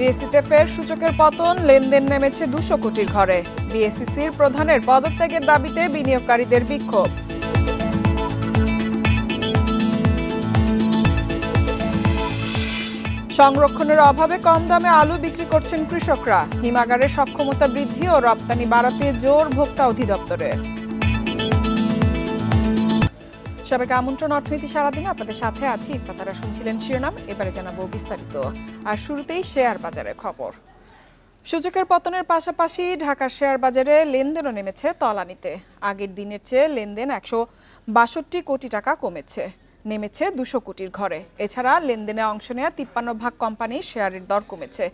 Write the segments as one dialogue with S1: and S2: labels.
S1: ডিএসসিতে ফের সূচকের পতন, লেনদেন নেমেছে 200 কোটির ঘরে। ডিএসসিসির প্রধানের পদত্যাগের দাবিতে বিনিয়োগকারীদের বিক্ষোভ। সংরক্ষণের অভাবে কম দামে আলু বিক্রি করছেন কৃষকরা। হিমাগারের সক্ষমতা বৃদ্ধি ও রপ্তানি বাড়াতে জোর ভোক্তা অধিদপ্তরের। সবাইকে আমন্ত্রণ অর্থনীতি সারাদিনে আপনাদের সাথে আছি। ইফতারা শুনছিলেন শিরোনাম, এবারে জানাবো বিস্তারিত। আর শুরুতেই শেয়ার বাজারের খবর। সূচকের পতনের পাশাপাশি ঢাকার শেয়ার বাজারে লেনদেনও নেমেছে তলানিতে। আগের দিনের চেয়ে লেনদেন 162 কোটি টাকা কমেছে, নেমেছে 200 কোটির ঘরে। এছাড়া লেনদেনে অংশ নেওয়া 53 কোম্পানির শেয়ারের দর কমেছে।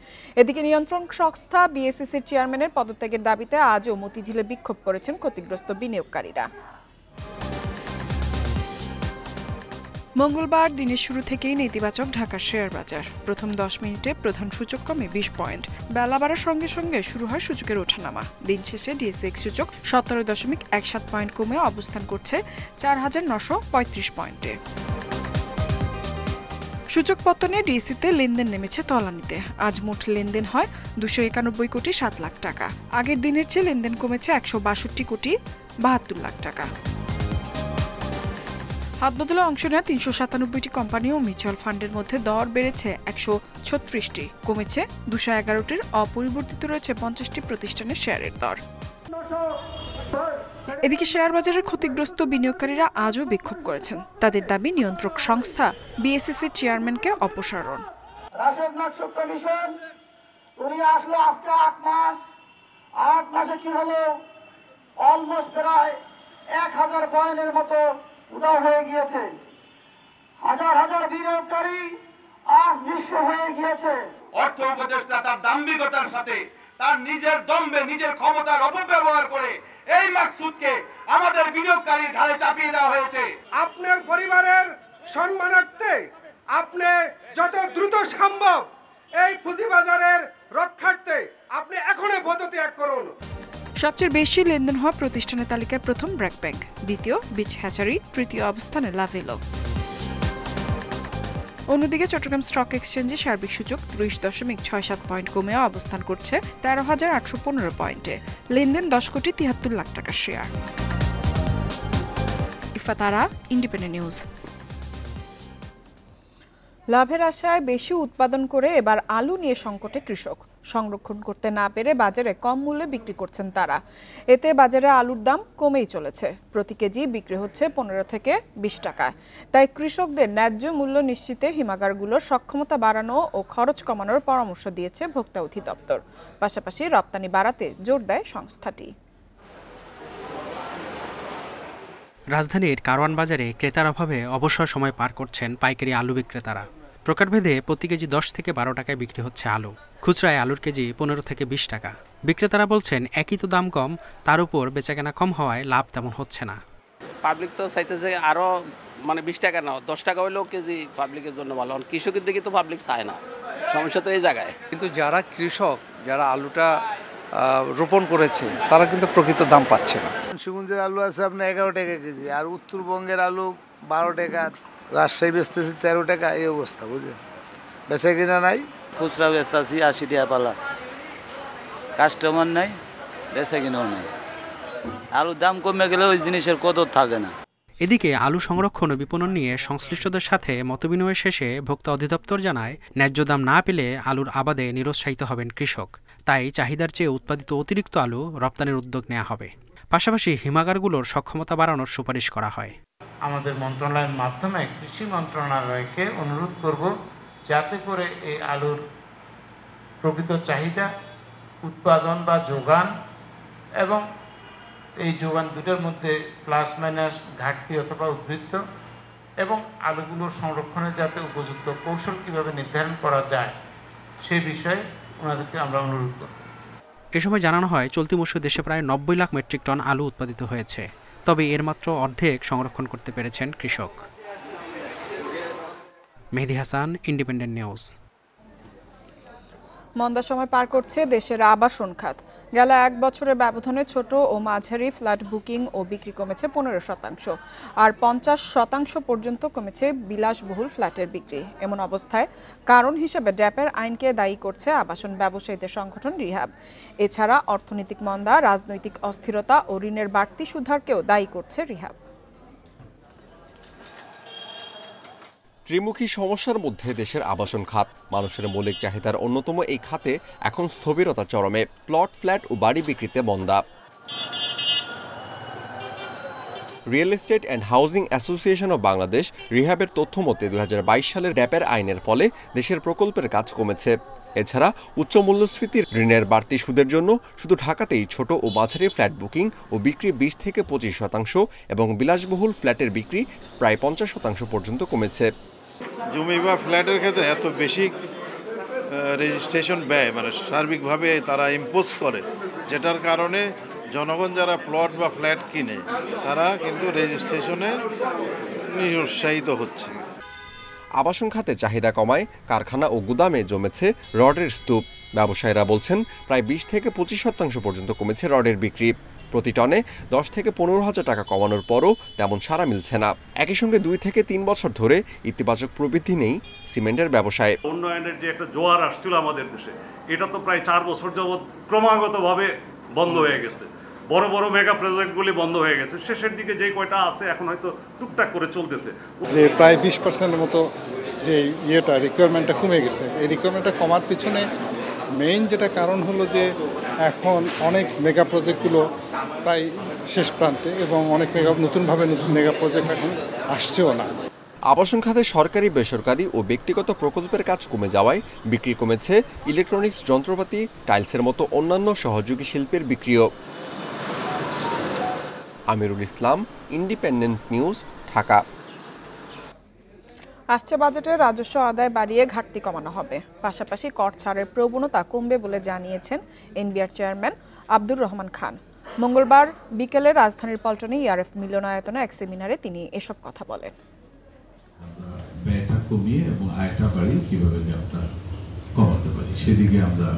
S1: এদিকে নিয়ন্ত্রণ সংস্থা বিএসসিসির চেয়ারম্যানের পদত্যাগের দাবিতে আজও মতিঝিলে বিক্ষোভ করেছেন ক্ষতিগ্রস্ত বিনিয়োগকারীরা। মঙ্গলবার দিনের শুরু থেকেই নেতিবাচক ঢাকার শেয়ার বাজার। প্রথম 10 মিনিটে প্রধান সূচক কমে 20 পয়েন্ট। বেলা বাড়ার সঙ্গে সঙ্গে শুরু হয় সূচকের ওঠানামা। দিন শেষে ডিএসএক্স সূচক 17.17 পয়েন্ট কমে অবস্থান করছে 4935 পয়েন্টে। সূচক পতনে ডিএসসিতে লেনদেন নেমেছে তলানিতে। আজ মোট লেনদেন হয় 291 কোটি 7 লাখ টাকা। আগের দিনের চেয়ে লেনদেন কমেছে 162 কোটি 72 লাখ টাকা। হাত বদলে অংশ নেওয়া 397টি কোম্পানি ও মিউচুয়াল ফান্ডের মধ্যে দর বেড়েছে 136টি, কমেছে 211টির। অপরিবর্তিত রয়েছে 50টি প্রতিষ্ঠানের শেয়ারের দর। এদিকে শেয়ার বাজারের ক্ষতিগ্রস্ত বিনিয়োগকারীরা আজও বিক্ষোভ করেছেন। তাদের দাবি নিয়ন্ত্রক সংস্থা বিএসসিসির চেয়ারম্যানকে অপসারণ।
S2: আসলো আজকে 8 মাস, 8 মাসে কি হলো? অলমোস্ট প্রায় 1000 পয়েন্টের মতো উদাও হয়ে গিয়েছে। হাজার হাজার বিনিয়োগকারী আজ নিঃস্ব হয়ে গিয়েছে।
S3: অর্থ উপদেষ্টা তার দাম্ভিকতার সাথে, তার নিজের দম্ভে, নিজের ক্ষমতার অপব্যবহার করে এই মাকসুদকে আমাদের বিনিয়োগকারীর ঘাড়ে চাপিয়ে দেওয়া হয়েছে।
S4: আপনার পরিবারের সম্মানার্থে আপনি যত দ্রুত সম্ভব এই পুঁজিবাজারের রক্ষার্থে আপনি এখনই পদত্যাগ করুন।
S1: সবচেয়ে বেশি লেনদেন হওয়া প্রতিষ্ঠানের তালিকায় প্রথম ব্র্যাক ব্যাংক, দ্বিতীয় বিচ হ্যাচারি, তৃতীয় অবস্থানে লাভেলো। অন্যদিকে চট্টগ্রাম স্টক এক্সচেঞ্জে সার্বিক সূচক 30.67 পয়েন্ট কমে অবস্থান করছে 13,815 পয়েন্টে। লেনদেন 10 কোটি 73 লাখ টাকার শেয়ার। ইফতারা, independent news. লাভের আশায় বেশি উৎপাদন করে এবার আলু নিয়ে সংকটে কৃষক। সংরক্ষণ করতে না পেরে বাজারে কম মূল্যে বিক্রি করছেন তারা। এতে বাজারে আলুর দাম কমেই চলেছে। প্রতি কেজি বিক্রি হচ্ছে 15 থেকে 20 টাকায়। তাই কৃষকদের ন্যায্য মূল্য নিশ্চিতে হিমাগারগুলোর সক্ষমতা বাড়ানো ও খরচ কমানোর পরামর্শ দিয়েছে ভোক্তা অধিদপ্তর। পাশাপাশি রপ্তানি বাড়াতে জোর দেয় সংস্থাটি।
S5: রাজধানীর কারওয়ান বাজারে ক্রেতার অভাবে অবসর সময় পার করছেন পাইকারি আলু বিক্রেতারা। প্রকারভেদে প্রতি কেজি 10 থেকে 12 টাকায় বিক্রি হচ্ছে আলু। খুচরায় আলুর কেজি 15 থেকে 20 টাকা। বিক্রেতারা বলছেন একই তো দাম কম, তার উপর বেচাকেনা কম হওয়ায় লাভ তেমন হচ্ছে না।
S6: পাবলিক তো চাইতেছে আরও 20 টাকা নাও, 10 টাকা হইলেও কেজি পাবলিকের জন্য ভালো। কৃষকের দিকে তো পাবলিক চায় না, সমস্যা তো এই জায়গায়।
S7: কিন্তু যারা কৃষক, যারা আলুটা রোপণ করেছে, তারা কিন্তু প্রকৃত দাম পাচ্ছে না।
S8: সুগন্ধের আলু আছে আপনার 11 টাকা কেজি, আর উত্তরবঙ্গের আলু 12 টাকা, রাজশাহী বেচতেছি 13 টাকা। এই অবস্থা, বুঝলেন? বেচা কিনা নাই।
S9: খুচরা বেচতেছি 80 টাকা পালা, কাস্টমার নাই, বেচা কিনাও নাই। আলুর দাম কমে গেলে ওই জিনিসের কদর থাকে না।
S5: এদিকে আলু সংরক্ষণ ও বিপণন নিয়ে সংশ্লিষ্টদের সাথে মতবিনিময় শেষে ভোক্তা অধিদপ্তর জানায়, ন্যায্য দাম না পেলে আলুর আবাদে নিরুৎসাহিত হবেন কৃষক। তাই চাহিদার চেয়ে উৎপাদিত অতিরিক্ত আলু রপ্তানির উদ্যোগ নেওয়া হবে। পাশাপাশি হিমাগারগুলোর সক্ষমতা বাড়ানোর সুপারিশ করা হয়।
S10: আমাদের মন্ত্রণালয়ের মাধ্যমে কৃষি মন্ত্রণালয়কে অনুরোধ করব, যাতে করে এই আলুর প্রকৃত চাহিদা, উৎপাদন বা যোগান এবং এই যোগান দুটোর মধ্যে প্লাস মাইনাস ঘাটতি অথবা উদ্বৃত্ত এবং আলুগুলোর সংরক্ষণে যাতে উপযুক্ত কৌশল কিভাবে নির্ধারণ করা যায় সেই বিষয়ে ওনাদেরকে আমরা অনুরোধ করব।
S5: এ সময় জানানো হয়, চলতি মৌসুমে দেশে প্রায় 90 লাখ মেট্রিক টন আলু উৎপাদিত হয়েছে। তবে এর মাত্র অর্ধেক সংরক্ষণ করতে পেরেছেন কৃষক। মেহেদী হাসান, ইন্ডিপেন্ডেন্ট নিউজ।
S1: মন্দার সময় পার করছে দেশের আবাসন খাত। গেল এক বছরের ব্যবধানে ছোট ও মাঝারি ফ্ল্যাট বুকিং ও বিক্রি কমেছে 15%, আর 50% পর্যন্ত কমেছে বিলাসবহুল ফ্ল্যাটের বিক্রি। এমন অবস্থায় কারণ হিসেবে ড্যাপের আইনকে দায়ী করছে আবাসন ব্যবসায়ীদের সংগঠন রিহ্যাব। এছাড়া অর্থনৈতিক মন্দা, রাজনৈতিক অস্থিরতা ও ঋণের বাড়তি সুদহারকেও দায়ী করছে রিহ্যাব।
S11: ত্রিমুখী সমস্যার মধ্যে দেশের আবাসন খাত। মানুষের মৌলিক চাহিদার অন্যতম এই খাতে এখন স্থবিরতা চরমে। প্লট, ফ্ল্যাট ও বাড়ি বিক্রিতে মন্দা। Real estate and housing association of Bangladesh রিহ্যাবের তথ্য মতে 2022 সালের ড্যাপের আইনের ফলে দেশের প্রকল্পের কাজ কমেছে। এছাড়া উচ্চ মূল্যস্ফীতির ঋণের বাড়তি সুদের জন্য শুধু ঢাকাতেই ছোট ও মাঝারি ফ্ল্যাট বুকিং ও বিক্রি 20 থেকে 25% এবং বিলাসবহুল ফ্ল্যাটের বিক্রি প্রায় 50% পর্যন্ত কমেছে।
S12: জমি বা ফ্ল্যাটের ক্ষেত্রে এত বেশি রেজিস্ট্রেশন ব্যয় মানে সার্বিকভাবে তারা ইম্পোজ করে, যেটার কারণে জনগণ যারা প্লট বা ফ্ল্যাট কিনে তারা কিন্তু রেজিস্ট্রেশনে নিরুৎসাহিত হচ্ছে।
S11: আবাসন খাতে চাহিদা কমায় কারখানা ও গুদামে জমেছে রডের স্তূপ। ব্যবসায়ীরা বলছেন প্রায় 20 থেকে 25% পর্যন্ত কমেছে রডের বিক্রি। প্রতি টনে 10 থেকে 15,000 টাকা কমানোর পরও তেমন সাড়া মিলছে না। একই সঙ্গে 2 থেকে 3 বছর ধরে ইতিবাচক প্রবৃদ্ধি নেই সিমেন্টের ব্যবসায়।
S13: উন্নয়নের যে একটা জোয়ার আসছিল আমাদের দেশে, এটা তো প্রায় 4 বছর যাবৎ ক্রমাগতভাবে বন্ধ হয়ে গেছে। বড় বড় মেগা প্রজেক্টগুলি বন্ধ হয়ে গেছে। শেষের দিকে যে কয়টা আছে এখন হয়তো টুকটাক করে চলতেছে।
S14: যে প্রায় 20% মতো যে রিকোয়ারমেন্টটা কমে গেছে। এই রিকোয়ারমেন্টটা কমার পিছনে মেইন যেটা কারণ হলো যে এখন অনেক মেগা প্রজেক্টগুলো প্রায় শেষ প্রান্তে এবং অনেক নতুন মেগা প্রজেক্ট এখন আসছেও না।
S11: আবাসন খাতে সরকারি, বেসরকারি ও ব্যক্তিগত প্রকল্পের কাজ কমে যাওয়ায় বিক্রি কমেছে ইলেকট্রনিক্স যন্ত্রপাতি, টাইলসের মতো অন্যান্য সহযোগী শিল্পের বিক্রিও। Amirul Islam, independent news, Dhaka.
S1: আসছে বাজেটে রাজস্ব আদায় বাড়িয়ে ঘাটতি কমানো হবে, পাশাপাশি কর ছাড়ের প্রবণতা কমবে বলে জানিয়েছেন এনবিআর চেয়ারম্যান আব্দুর রহমান খান। মঙ্গলবার বিকেলে রাজধানীর পল্টনে ইআরএফ মিলনায়তনে এক সেমিনারে তিনি এসব কথা বলেন।
S15: ব্যয়টা কমিয়ে এবং আয়টা বাড়িয়ে কিভাবে গ্যাপটা কমাতে পারি সেদিকে আমরা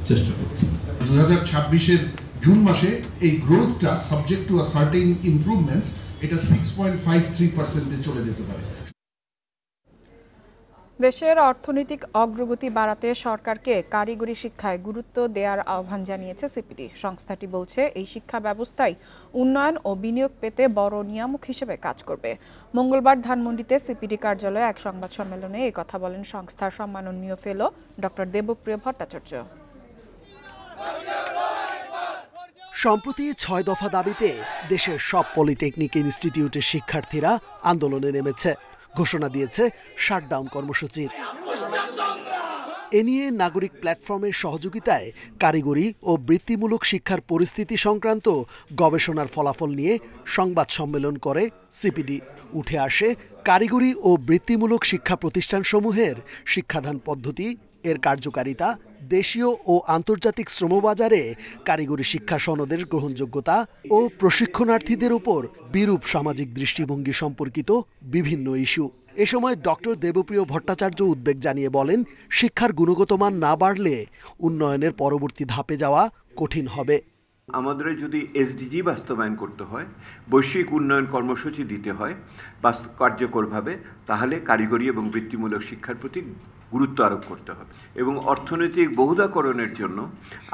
S15: চেষ্টা করছি। 2026-এর জুন মাসে এই গ্রোথটা subject to a certain improvements এটা 6.53% চলে যেতে পারে।
S1: দেশের অর্থনৈতিক অগ্রগতি বাড়াতে সরকারকে কারিগরি শিক্ষায় গুরুত্ব দেওয়ার আহ্বান জানিয়েছে সিপিডি। সংস্থাটি বলছে এই শিক্ষা ব্যবস্থায় উন্নয়ন ও বিনিয়োগ পেতে বড় নিয়ামক হিসেবে কাজ করবে। মঙ্গলবার ধানমন্ডিতে সিপিডি কার্যালয়ে এক সংবাদ সম্মেলনে এই কথা বলেন সংস্থার সম্মাননীয় ফেলো ডক্টর দেবপ্রিয় ভট্টাচার্য।
S16: সম্প্রতি 6 দফা দাবিতে দেশের সব পলিটেকনিক ইনস্টিটিউটের শিক্ষার্থীরা আন্দোলনে নেমেছে। ঘোষণা দিয়েছে শাটডাউন কর্মসূচির। এ নিয়ে নাগরিক প্ল্যাটফর্মের সহযোগিতায় কারিগরি ও বৃত্তিমূলক শিক্ষার পরিস্থিতি সংক্রান্ত গবেষণার ফলাফল নিয়ে সংবাদ সম্মেলন করে সিপিডি। উঠে আসে কারিগরি ও বৃত্তিমূলক শিক্ষা প্রতিষ্ঠানসমূহের শিক্ষাদান পদ্ধতি, এর কার্যকারিতা, দেশীয় ও আন্তর্জাতিক শ্রমবাজারে কারিগরি শিক্ষা সনদের গ্রহণযোগ্যতা ও প্রশিক্ষণার্থীদের উপর বিরূপ সামাজিক দৃষ্টিভঙ্গি সম্পর্কিত বিভিন্ন ইস্যু। এ সময় ডক্টর দেবপ্রিয় ভট্টাচার্য উদ্বেগ জানিয়ে বলেন, শিক্ষার গুণগত মান না বাড়লে উন্নয়নের পরবর্তী ধাপে যাওয়া কঠিন হবে।
S17: আমাদের যদি এসডিজি বাস্তবায়ন করতে হয়, বৈশ্বিক উন্নয়ন কর্মসূচি দিতে হয় কার্যকরভাবে, তাহলে কারিগরি এবং বৃত্তিমূলক শিক্ষার প্রতি গুরুত্ব আরোপ করতে হবে এবং অর্থনৈতিক বহুধাকরণের জন্য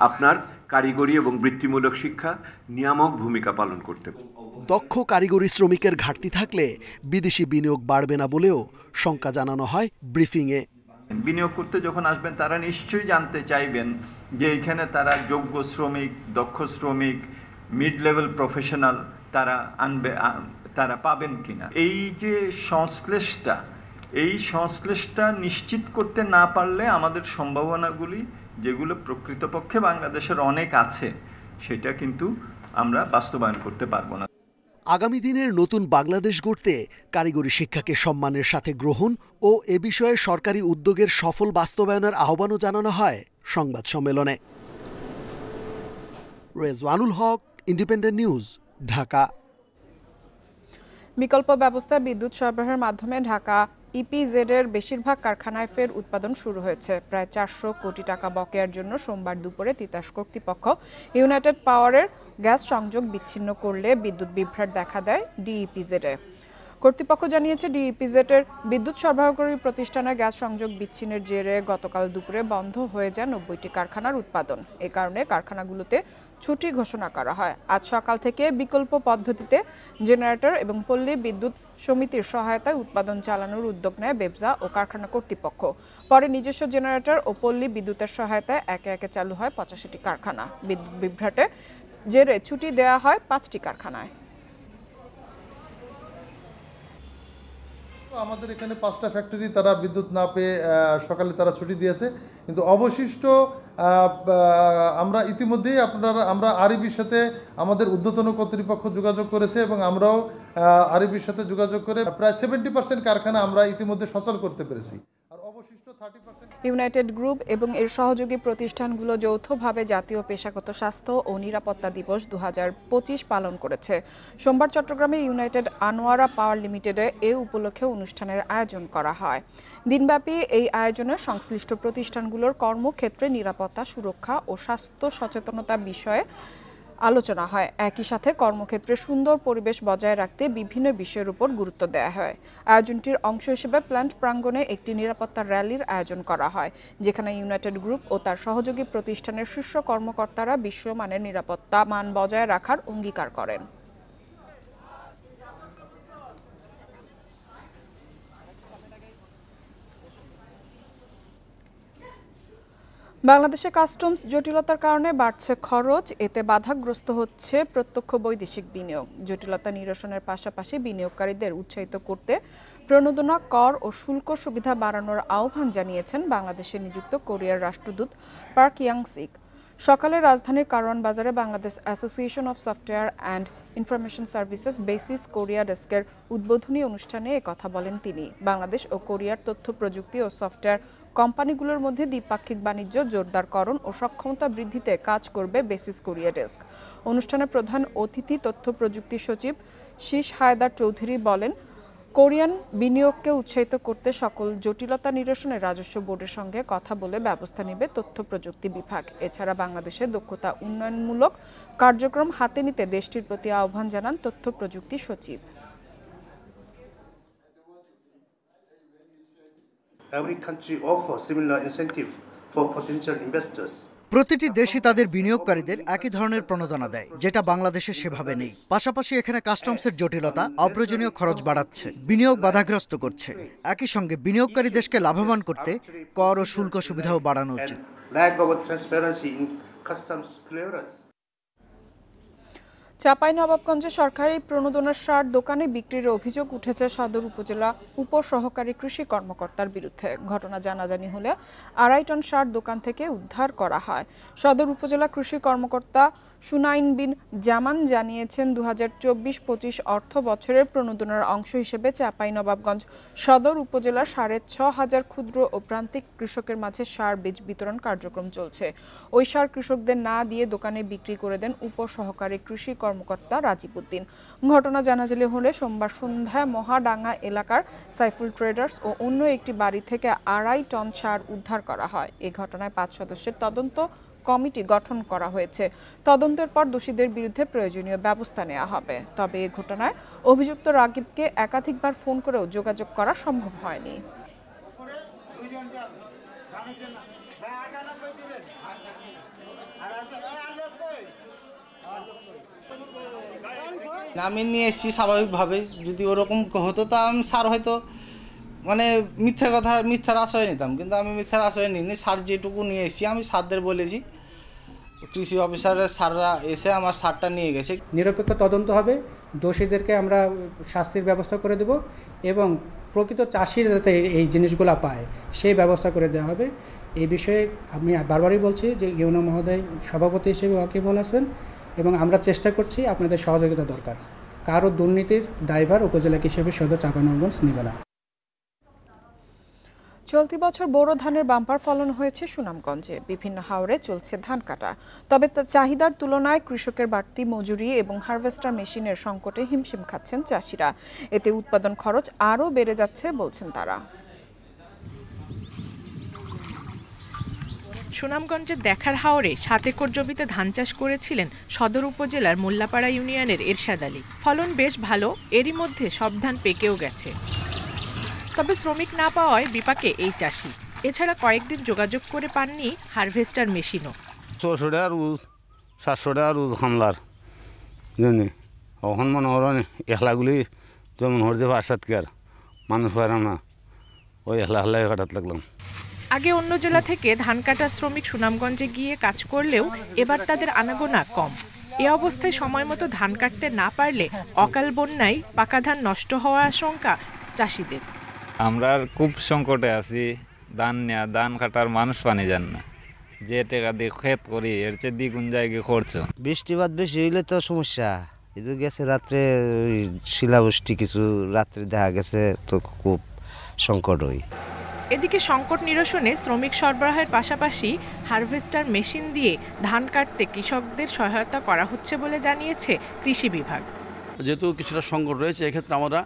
S17: আপনার কারিগরি এবং বৃত্তিমূলক শিক্ষা নিয়ামক ভূমিকা পালন করতে হবে।
S16: দক্ষ কারিগরি শ্রমিকের ঘাটতি থাকলে বিদেশি বিনিয়োগ বাড়বে না বলেও শঙ্কা জানানো হয় ব্রিফিংয়ে।
S18: বিনিয়োগ করতে যখন আসবেন তারা নিশ্চয়ই জানতে চাইবেন যে এখানে তারা যোগ্য শ্রমিক, দক্ষ শ্রমিক, মিড লেভেল প্রফেশনাল তারা পাবেন কিনা। এই যে সংশ্লেষটা নিশ্চিত করতে না পারলে আমাদের সম্ভাবনাগুলি যেগুলো প্রকৃতপক্ষে বাংলাদেশের অনেক আছে সেটা কিন্তু আমরা বাস্তবায়ন করতে পারবো না।
S16: আগামী দিনের নতুন বাংলাদেশ গড়তে কারিগরি শিক্ষাকে সম্মানের সাথে গ্রহণ ও এ বিষয়ে সরকারি উদ্যোগের সফল বাস্তবায়নের আহ্বানও জানানো হয় সংবাদ সম্মেলনে। রেজওয়ানুল হক, ইন্ডিপেন্ডেন্ট নিউজ, ঢাকা।
S1: বিকল্প ব্যবস্থা বিদ্যুৎ সরবরাহের মাধ্যমে ঢাকা ইপিজেড এর বেশিরভাগ কারখানায় ফের উৎপাদন শুরু হয়েছে। প্রায় 400 কোটি টাকা বকেয়ার জন্য সোমবার দুপুরে তিতাস কর্তৃপক্ষ ইউনাইটেড পাওয়ারের গ্যাস সংযোগ বিচ্ছিন্ন করলে বিদ্যুৎ বিভ্রাট দেখা দেয় ডিইপিজেডে। কর্তৃপক্ষ জানিয়েছে, ডিইপিজেড এর বিদ্যুৎ সরবরাহকারী প্রতিষ্ঠানে গ্যাস সংযোগ বিচ্ছিন্নের জেরে গতকাল দুপুরে বন্ধ হয়ে যায় 90টি কারখানার উৎপাদন। এ কারণে কারখানাগুলোতে ছুটি ঘোষণা করা হয়। আজ সকাল থেকে বিকল্প পদ্ধতিতে জেনারেটর এবং পল্লী বিদ্যুৎ সমিতির সহায়তায় উৎপাদন চালানোর উদ্যোগ নেয় বেবজা ও কারখানা কর্তৃপক্ষ। পরে নিজস্ব জেনারেটর ও পল্লী বিদ্যুতের সহায়তায় একে একে চালু হয় 85টি কারখানা। বিদ্যুৎ বিভ্রাটে জেরে ছুটি দেওয়া হয় 5টি কারখানায়।
S19: আমাদের এখানে 5টা ফ্যাক্টরি তারা বিদ্যুৎ না পেয়ে সকালে তারা ছুটি দিয়েছে, কিন্তু অবশিষ্ট আমরা ইতিমধ্যেই আমরা আরইবির সাথে আমাদের ঊর্ধ্বতন কর্তৃপক্ষ যোগাযোগ করেছে এবং আমরাও আরইবির সাথে যোগাযোগ করে প্রায় 70% কারখানা আমরা ইতিমধ্যে সচল করতে পেরেছি।
S1: ইউনাইটেড গ্রুপ এবং এর সহযোগী প্রতিষ্ঠানগুলো যৌথভাবে জাতীয় পেশাগত স্বাস্থ্য ও নিরাপত্তা দিবস 2025 পালন করেছে। সোমবার চট্টগ্রামে ইউনাইটেড আনোয়ারা পাওয়ার লিমিটেডে এ উপলক্ষে অনুষ্ঠানের আয়োজন করা হয়। দিনব্যাপী এই আয়োজনে সংশ্লিষ্ট প্রতিষ্ঠানগুলোর কর্মক্ষেত্রে নিরাপত্তা, সুরক্ষা ও স্বাস্থ্য সচেতনতা বিষয়ে আলোচনা হয়। একই সাথে কর্মক্ষেত্রে সুন্দর পরিবেশ বজায় রাখতে বিভিন্ন বিষয়ের উপর গুরুত্ব দেওয়া হয়। আয়োজনটির অংশ হিসেবে প্ল্যান্ট প্রাঙ্গণে একটি নিরাপত্তা র্যালির আয়োজন করা হয়, যেখানে ইউনাইটেড গ্রুপ ও তার সহযোগী প্রতিষ্ঠানের শীর্ষ কর্মকর্তারা বিশ্বমানের নিরাপত্তা মান বজায় রাখার অঙ্গীকার করেন। বাংলাদেশে কাস্টমস জটিলতার কারণে বাড়ছে খরচ, এতে বাধাগ্রস্ত হচ্ছে প্রত্যক্ষ বৈদেশিক বিনিয়োগ। জটিলতা নিরসনের পাশাপাশি বিনিয়োগকারীদের উৎসাহিত করতে প্রণোদনা, কর ও শুল্ক সুবিধা বাড়ানোর আহ্বান জানিয়েছেন বাংলাদেশে নিযুক্ত কোরিয়ার রাষ্ট্রদূত পার্ক ইয়াং-সিক। সকালে রাজধানীর কারওয়ান বাজারে Bangladesh association of software and information services basis Korea ডেস্কের উদ্বোধনী অনুষ্ঠানে একথা বলেন তিনি। বাংলাদেশ ও কোরিয়ার তথ্য প্রযুক্তি ও সফটওয়্যার কোম্পানিগুলোর মধ্যে দ্বিপাক্ষিক বাণিজ্য জোরদারকরণ ও সক্ষমতা বৃদ্ধিতে কাজ করবে বেসিস কোরিয়া ডেস্ক। অনুষ্ঠানে প্রধান অতিথি তথ্য প্রযুক্তি সচিব শীষ হায়দার চৌধুরী বলেন, কোরিয়ান বিনিয়োগকে উৎসাহিত করতে সকল জটিলতা নিরসনে রাজস্ব বোর্ডের সঙ্গে কথা বলে ব্যবস্থা নেবে তথ্য প্রযুক্তি বিভাগ। এছাড়া বাংলাদেশে দক্ষতা উন্নয়নমূলক কার্যক্রম হাতে নিতে দেশটির প্রতি আহ্বান জানান তথ্য প্রযুক্তি সচিব।
S20: Every country offers similar incentive for potential investors.
S21: প্রতিটি দেশই তাদের বিনিয়োগকারীদের একই ধরনের প্রণোদনা দেয়, যেটা বাংলাদেশে সেভাবে নেই। পাশাপাশি এখানে কাস্টমসের জটিলতা অপ্রয়োজনীয় খরচ বাড়াচ্ছে, বিনিয়োগ বাধাগ্রস্ত করছে। একই সঙ্গে বিনিয়োগকারী দেশকে লাভবান করতে কর ও শুল্ক সুবিধাও বাড়ানো উচিত।
S1: চাঁপাইনবাবগঞ্জে সরকারি প্রণোদনার সার দোকানে বিক্রির অভিযোগ উঠেছে সদর উপজেলা উপসহকারী কৃষি কর্মকর্তার বিরুদ্ধে। ঘটনা জানাজানি হলে 2.5 টন সার দোকান থেকে উদ্ধার করা হয়। সদর উপজেলা কৃষি কর্মকর্তা সুনাইন বিন জামান জানিয়েছেন, 2024-25 অর্থ বছরের প্রণোদনার অংশ হিসেবে চাঁপাইনবাবগঞ্জ সদর উপজেলার 6,500 ক্ষুদ্র ও প্রান্তিক কৃষকের মাঝে সার বীজ বিতরণ কার্যক্রম চলছে। ওই সার কৃষকদের না দিয়ে দোকানে বিক্রি করে দেন উপসহকারী কৃষি কর্মকর্তা রাজীব উদ্দিন। ঘটনা জানাজানি হলে সোমবার সন্ধ্যায় মহাডাঙ্গা এলাকার সাইফুল ট্রেডার্স ও অন্য একটি বাড়ি থেকে 2.5 টন সার উদ্ধার করা হয়। এই ঘটনায় 5 সদস্যের তদন্ত কমিটি গঠন করা হয়েছে। তদন্তের পর দোষীদের বিরুদ্ধে প্রয়োজনীয় ব্যবস্থা নেওয়া হবে। তবে এই ঘটনায় অভিযুক্ত রাগিবকে একাধিকবার ফোন করেও যোগাযোগ করা সম্ভব হয়নি।
S22: আমি নিয়ে এসেছি স্বাভাবিকভাবে, যদি ওরকম হতো তো আমি স্যার হয়তো মিথ্যার আশ্রয় নিতাম, কিন্তু আমি মিথ্যার আশ্রয় নিইনি। স্যার যেটুকু নিয়ে এসেছি আমি স্যারদের বলেছি, কৃষি অফিসারের স্যাররা এসে আমার সারটা নিয়ে গেছে।
S23: নিরপেক্ষ তদন্ত হবে, দোষীদেরকে আমরা শাস্তির ব্যবস্থা করে দেব এবং প্রকৃত চাষিরা যাতে এই জিনিসগুলো পায় সেই ব্যবস্থা করে দেওয়া হবে। এই বিষয়ে আমি বারবারই বলছি যে ইউনো মহোদয় সভাপতি হিসেবে ওয়াকিবল আছেন এবং আমরা চেষ্টা করছি, আপনাদের সহযোগিতা দরকার। কারো দুর্নীতির দায়ভার উপজেলা হিসেবে সদর চাঁপাইনবাবগঞ্জ নেবে না।
S1: চলতি বছর বোরো ধানের বাম্পার ফলন হয়েছে সুনামগঞ্জে। বিভিন্ন হাওরে চলছে ধান কাটা, তবে চাহিদার তুলনায় কৃষকের বাড়তি মজুরি এবং হারভেস্টার মেশিনের সংকটে হিমশিম খাচ্ছেন চাষিরা। এতে উৎপাদন খরচ আরও বেড়ে যাচ্ছে বলছেন তারা।
S2: সুনামগঞ্জের দেখার হাওরে 7 একর জমিতে ধান চাষ করেছিলেন সদর উপজেলার মোল্লাপাড়া ইউনিয়নের এরশাদ আলী। ফলন বেশ ভালো, এরই মধ্যে সব ধান পেকেও গেছে। তবে শ্রমিক না পাওয়ায় বিপাকে এই চাষি। এছাড়া কয়েকদিন যোগাযোগ করে পাননি হারভেস্টার মেশিনও।
S3: 600 টাকা রোজ, 700 টাকা রোজ হামলার জন্য এখন মনে করেন এখলাগুলি যেমন হরছে 5-7 কেয়ার মানুষ পারাম না, ওই এখলা কাটাতে লাগলাম।
S2: আগে অন্য জেলা থেকে ধান কাটা শ্রমিক সুনামগঞ্জে গিয়ে কাজ করলেও এবার তাদের আনাগোনা কম। এ অবস্থায় সময় মতো ধান কাটতে না পারলে অকাল বন্যায় পাকা ধান নষ্ট হওয়ার আশঙ্কা চাষিদের।
S4: আমরা খুব সংকটে আছি, ধান কাটার মানুষ পানি যান না, যে টাকা দিয়ে ক্ষেত করি এর চেয়ে দ্বিগুণ জায়গায় খরচ।
S24: বৃষ্টিপাত বেশি হইলে তো সমস্যা। কিন্তু গেছে রাত্রে শিলাবৃষ্টি কিছু রাত্রে দেখা গেছে, তো খুব সংকট হয়।
S2: এদিকে সংকট নিরসনে শ্রমিক সরবরাহের পাশাপাশি হারভেস্টার মেশিন দিয়ে ধান কাটতে কৃষকদের সহায়তা করা হচ্ছে বলে জানিয়েছে কৃষি বিভাগ।
S25: যেহেতু কিছুটা সংকট রয়েছে, এক্ষেত্রে আমরা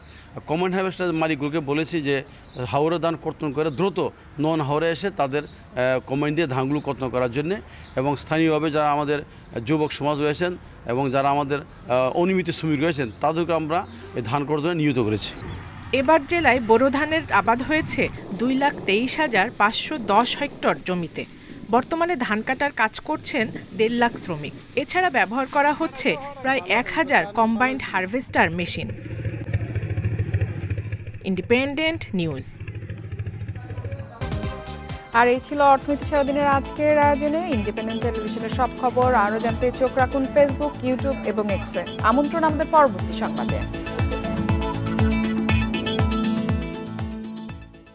S25: কমন হারভেস্টার মালিকগুলোকে বলেছি যে হাওরে ধান কর্তন করে দ্রুত নন হাওরে এসে তাদের কমেন্ট দিয়ে ধানগুলো কর্তন করার জন্য, এবং স্থানীয়ভাবে যারা আমাদের যুবক সমাজ রয়েছেন এবং যারা আমাদের অনিয়মিত শ্রমিক রয়েছেন তাদেরকে আমরা এই ধান কর্তনে নিয়োজিত করেছি।
S2: এবার জেলায় বোরো ধানের আবাদ হয়েছে 2,23,510 হেক্টর জমিতে। বর্তমানে ধান কাটার কাজ করছেন 1.5 লাখ শ্রমিক। এছাড়া ব্যবহার করা হচ্ছে প্রায় 1000 combined harvester machine. Independent News.
S1: আর এই ছিল অর্থনীতি সারাদিনের আজকের আয়োজনে। ইন্ডিপেন্ডেন্ট টেলিভিশনের সব খবর আরও জানতে চোখ রাখুন ফেসবুক, ইউটিউব এবং এক্সে। আমন্ত্রণ আমাদের পরবর্তী সংবাদে।